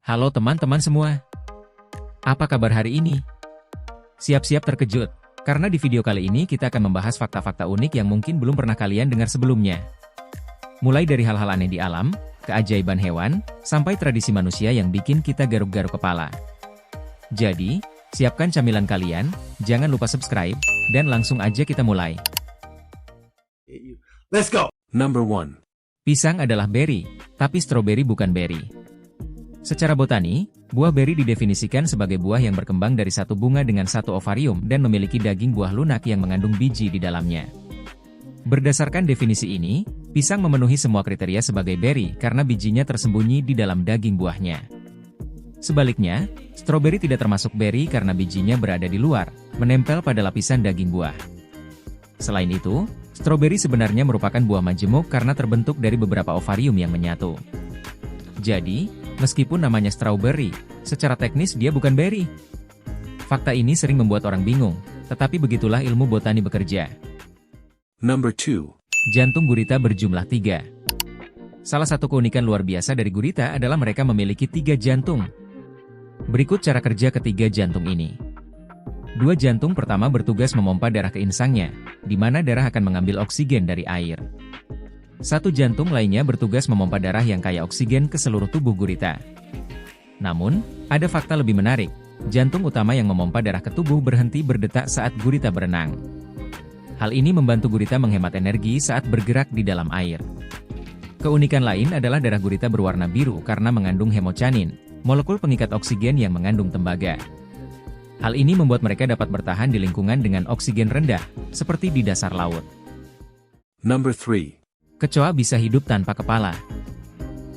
Halo teman-teman semua, apa kabar hari ini? Siap-siap terkejut, karena di video kali ini kita akan membahas fakta-fakta unik yang mungkin belum pernah kalian dengar sebelumnya. Mulai dari hal-hal aneh di alam, keajaiban hewan, sampai tradisi manusia yang bikin kita garuk-garuk kepala. Jadi, siapkan camilan kalian, jangan lupa subscribe, dan langsung aja kita mulai. Let's go! Number 1. Pisang adalah beri, tapi stroberi bukan beri. Secara botani, buah beri didefinisikan sebagai buah yang berkembang dari satu bunga dengan satu ovarium dan memiliki daging buah lunak yang mengandung biji di dalamnya. Berdasarkan definisi ini, pisang memenuhi semua kriteria sebagai beri karena bijinya tersembunyi di dalam daging buahnya. Sebaliknya, stroberi tidak termasuk beri karena bijinya berada di luar, menempel pada lapisan daging buah. Selain itu, stroberi sebenarnya merupakan buah majemuk karena terbentuk dari beberapa ovarium yang menyatu. Jadi, meskipun namanya strawberry, secara teknis dia bukan beri. Fakta ini sering membuat orang bingung, tetapi begitulah ilmu botani bekerja. Number 2. Jantung gurita berjumlah 3. Salah satu keunikan luar biasa dari gurita adalah mereka memiliki 3 jantung. Berikut cara kerja ketiga jantung ini. 2 jantung pertama bertugas memompa darah ke insangnya, di mana darah akan mengambil oksigen dari air. 1 jantung lainnya bertugas memompa darah yang kaya oksigen ke seluruh tubuh gurita. Namun, ada fakta lebih menarik. Jantung utama yang memompa darah ke tubuh berhenti berdetak saat gurita berenang. Hal ini membantu gurita menghemat energi saat bergerak di dalam air. Keunikan lain adalah darah gurita berwarna biru karena mengandung hemocyanin, molekul pengikat oksigen yang mengandung tembaga. Hal ini membuat mereka dapat bertahan di lingkungan dengan oksigen rendah, seperti di dasar laut. Number 3. Kecoa bisa hidup tanpa kepala.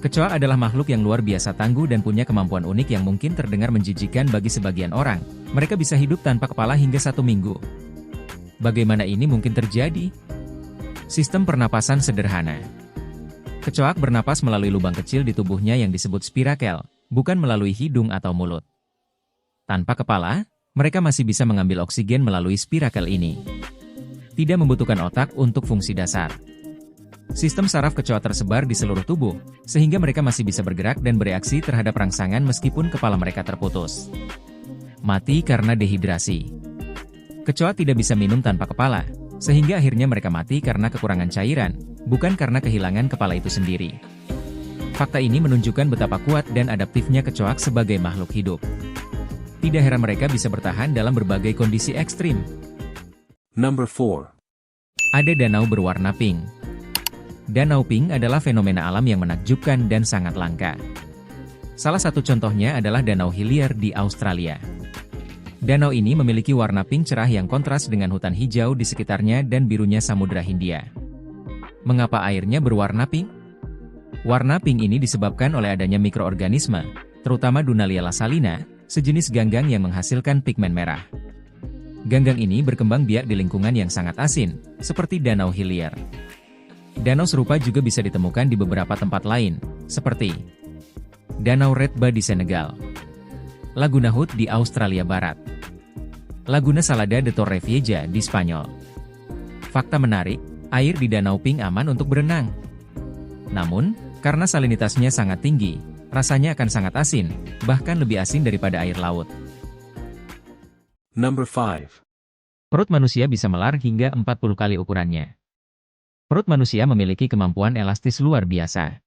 Kecoa adalah makhluk yang luar biasa tangguh dan punya kemampuan unik yang mungkin terdengar menjijikan bagi sebagian orang. Mereka bisa hidup tanpa kepala hingga 1 minggu. Bagaimana ini mungkin terjadi? Sistem pernapasan sederhana. Kecoa bernapas melalui lubang kecil di tubuhnya yang disebut spirakel, bukan melalui hidung atau mulut. Tanpa kepala, mereka masih bisa mengambil oksigen melalui spirakel ini. Tidak membutuhkan otak untuk fungsi dasar. Sistem saraf kecoa tersebar di seluruh tubuh, sehingga mereka masih bisa bergerak dan bereaksi terhadap rangsangan meskipun kepala mereka terputus. Mati karena dehidrasi. Kecoa tidak bisa minum tanpa kepala, sehingga akhirnya mereka mati karena kekurangan cairan, bukan karena kehilangan kepala itu sendiri. Fakta ini menunjukkan betapa kuat dan adaptifnya kecoa sebagai makhluk hidup. Tidak heran mereka bisa bertahan dalam berbagai kondisi ekstrim. Number 4. Ada danau berwarna pink. Danau pink adalah fenomena alam yang menakjubkan dan sangat langka. Salah satu contohnya adalah Danau Hillier di Australia. Danau ini memiliki warna pink cerah yang kontras dengan hutan hijau di sekitarnya dan birunya Samudra Hindia. Mengapa airnya berwarna pink? Warna pink ini disebabkan oleh adanya mikroorganisme, terutama Dunalia lasalina, sejenis ganggang yang menghasilkan pigmen merah. Ganggang ini berkembang biak di lingkungan yang sangat asin, seperti Danau Hillier. Danau serupa juga bisa ditemukan di beberapa tempat lain, seperti Danau Redba di Senegal, Laguna Hood di Australia Barat, Laguna Salada de Torrevieja di Spanyol. Fakta menarik, air di Danau Pink aman untuk berenang. Namun, karena salinitasnya sangat tinggi, rasanya akan sangat asin, bahkan lebih asin daripada air laut. Number 5. Perut manusia bisa melar hingga 40 kali ukurannya. Perut manusia memiliki kemampuan elastis luar biasa.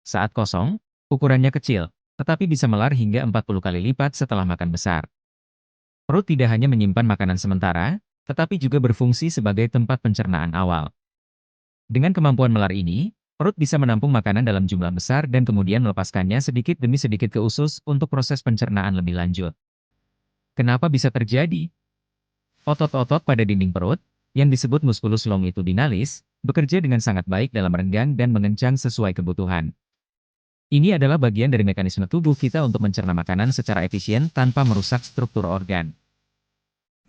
Saat kosong, ukurannya kecil, tetapi bisa melar hingga 40 kali lipat setelah makan besar. Perut tidak hanya menyimpan makanan sementara, tetapi juga berfungsi sebagai tempat pencernaan awal. Dengan kemampuan melar ini, perut bisa menampung makanan dalam jumlah besar dan kemudian melepaskannya sedikit demi sedikit ke usus untuk proses pencernaan lebih lanjut. Kenapa bisa terjadi? Otot-otot pada dinding perut, yang disebut musculus longitudinalis, bekerja dengan sangat baik dalam merenggang dan mengencang sesuai kebutuhan. Ini adalah bagian dari mekanisme tubuh kita untuk mencerna makanan secara efisien tanpa merusak struktur organ.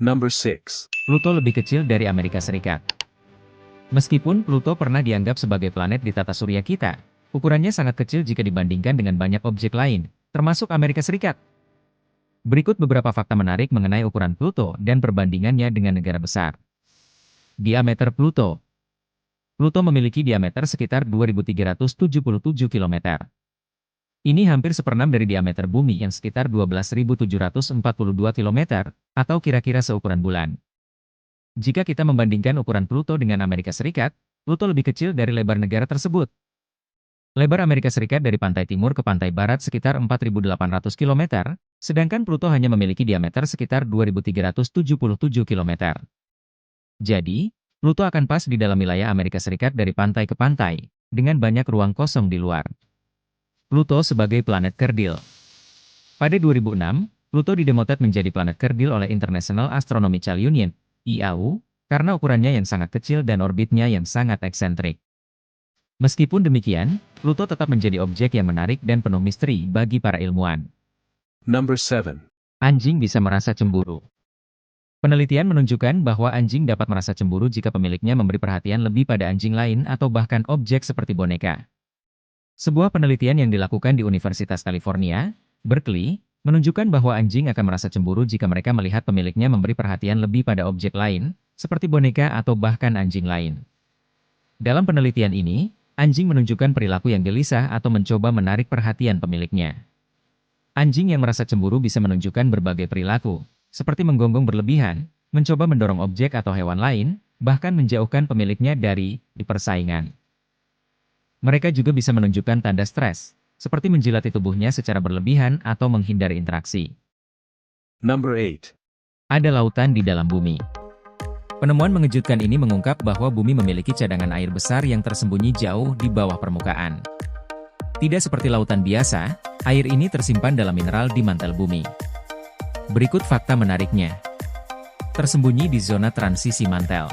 Number 6. Pluto lebih kecil dari Amerika Serikat. Meskipun Pluto pernah dianggap sebagai planet di tata surya kita, ukurannya sangat kecil jika dibandingkan dengan banyak objek lain, termasuk Amerika Serikat. Berikut beberapa fakta menarik mengenai ukuran Pluto dan perbandingannya dengan negara besar. Diameter Pluto. Pluto memiliki diameter sekitar 2.377 km. Ini hampir seperenam dari diameter bumi yang sekitar 12.742 km, atau kira-kira seukuran bulan. Jika kita membandingkan ukuran Pluto dengan Amerika Serikat, Pluto lebih kecil dari lebar negara tersebut. Lebar Amerika Serikat dari pantai timur ke pantai barat sekitar 4.800 km, sedangkan Pluto hanya memiliki diameter sekitar 2.377 km. Jadi, Pluto akan pas di dalam wilayah Amerika Serikat dari pantai ke pantai, dengan banyak ruang kosong di luar. Pluto sebagai planet kerdil. Pada 2006, Pluto didemotet menjadi planet kerdil oleh International Astronomical Union, IAU, karena ukurannya yang sangat kecil dan orbitnya yang sangat eksentrik. Meskipun demikian, Pluto tetap menjadi objek yang menarik dan penuh misteri bagi para ilmuwan. Number 7. Anjing bisa merasa cemburu. Penelitian menunjukkan bahwa anjing dapat merasa cemburu jika pemiliknya memberi perhatian lebih pada anjing lain atau bahkan objek seperti boneka. Sebuah penelitian yang dilakukan di Universitas California, Berkeley, menunjukkan bahwa anjing akan merasa cemburu jika mereka melihat pemiliknya memberi perhatian lebih pada objek lain, seperti boneka atau bahkan anjing lain. Dalam penelitian ini, anjing menunjukkan perilaku yang gelisah atau mencoba menarik perhatian pemiliknya. Anjing yang merasa cemburu bisa menunjukkan berbagai perilaku, seperti menggonggong berlebihan, mencoba mendorong objek atau hewan lain, bahkan menjauhkan pemiliknya dari persaingan. Mereka juga bisa menunjukkan tanda stres, seperti menjilati tubuhnya secara berlebihan atau menghindari interaksi. Number 8. Ada lautan di dalam bumi. Penemuan mengejutkan ini mengungkap bahwa bumi memiliki cadangan air besar yang tersembunyi jauh di bawah permukaan. Tidak seperti lautan biasa, air ini tersimpan dalam mineral di mantel bumi. Berikut fakta menariknya. Tersembunyi di zona transisi mantel.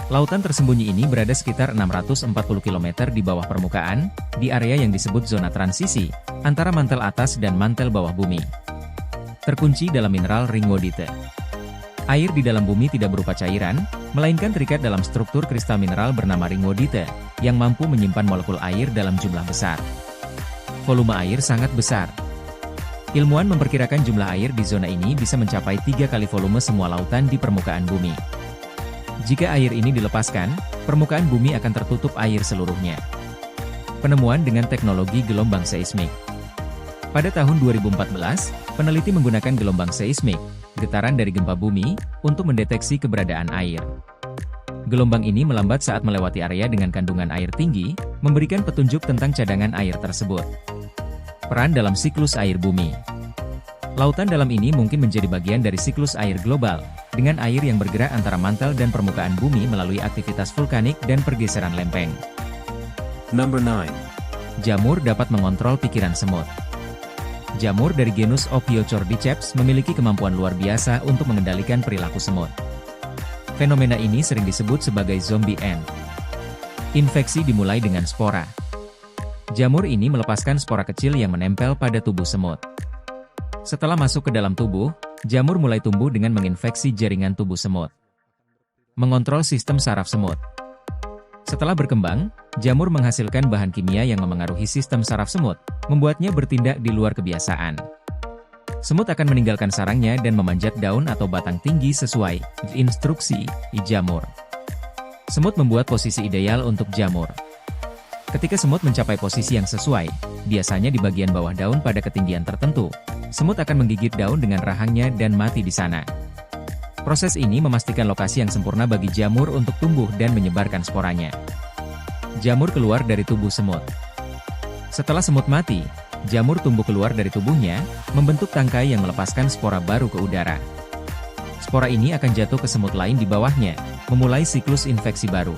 Lautan tersembunyi ini berada sekitar 640 km di bawah permukaan, di area yang disebut zona transisi, antara mantel atas dan mantel bawah bumi. Terkunci dalam mineral ringwodite. Air di dalam bumi tidak berupa cairan, melainkan terikat dalam struktur kristal mineral bernama ringwodite, yang mampu menyimpan molekul air dalam jumlah besar. Volume air sangat besar. Ilmuwan memperkirakan jumlah air di zona ini bisa mencapai 3 kali volume semua lautan di permukaan bumi. Jika air ini dilepaskan, permukaan bumi akan tertutup air seluruhnya. Penemuan dengan teknologi gelombang seismik. Pada tahun 2014, peneliti menggunakan gelombang seismik, getaran dari gempa bumi, untuk mendeteksi keberadaan air. Gelombang ini melambat saat melewati area dengan kandungan air tinggi, memberikan petunjuk tentang cadangan air tersebut. Peran dalam siklus air bumi. Lautan dalam ini mungkin menjadi bagian dari siklus air global, dengan air yang bergerak antara mantel dan permukaan bumi melalui aktivitas vulkanik dan pergeseran lempeng. Number 9. Jamur dapat mengontrol pikiran semut. Jamur dari genus Ophiochordyceps memiliki kemampuan luar biasa untuk mengendalikan perilaku semut. Fenomena ini sering disebut sebagai zombie ant. Infeksi dimulai dengan spora. Jamur ini melepaskan spora kecil yang menempel pada tubuh semut. Setelah masuk ke dalam tubuh, jamur mulai tumbuh dengan menginfeksi jaringan tubuh semut. Mengontrol sistem saraf semut. Setelah berkembang, jamur menghasilkan bahan kimia yang memengaruhi sistem saraf semut, membuatnya bertindak di luar kebiasaan. Semut akan meninggalkan sarangnya dan memanjat daun atau batang tinggi sesuai instruksi jamur. Semut membuat posisi ideal untuk jamur. Ketika semut mencapai posisi yang sesuai, biasanya di bagian bawah daun pada ketinggian tertentu, semut akan menggigit daun dengan rahangnya dan mati di sana. Proses ini memastikan lokasi yang sempurna bagi jamur untuk tumbuh dan menyebarkan sporanya. Jamur keluar dari tubuh semut. Setelah semut mati, jamur tumbuh keluar dari tubuhnya, membentuk tangkai yang melepaskan spora baru ke udara. Spora ini akan jatuh ke semut lain di bawahnya, memulai siklus infeksi baru.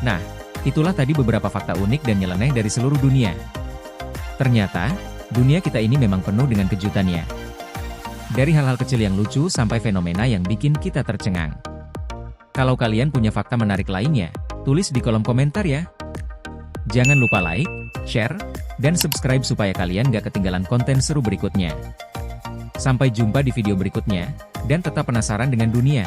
Nah, itulah tadi beberapa fakta unik dan nyeleneh dari seluruh dunia. Ternyata, dunia kita ini memang penuh dengan kejutannya. Dari hal-hal kecil yang lucu sampai fenomena yang bikin kita tercengang. Kalau kalian punya fakta menarik lainnya, tulis di kolom komentar ya. Jangan lupa like, share, dan subscribe supaya kalian gak ketinggalan konten seru berikutnya. Sampai jumpa di video berikutnya, dan tetap penasaran dengan dunia.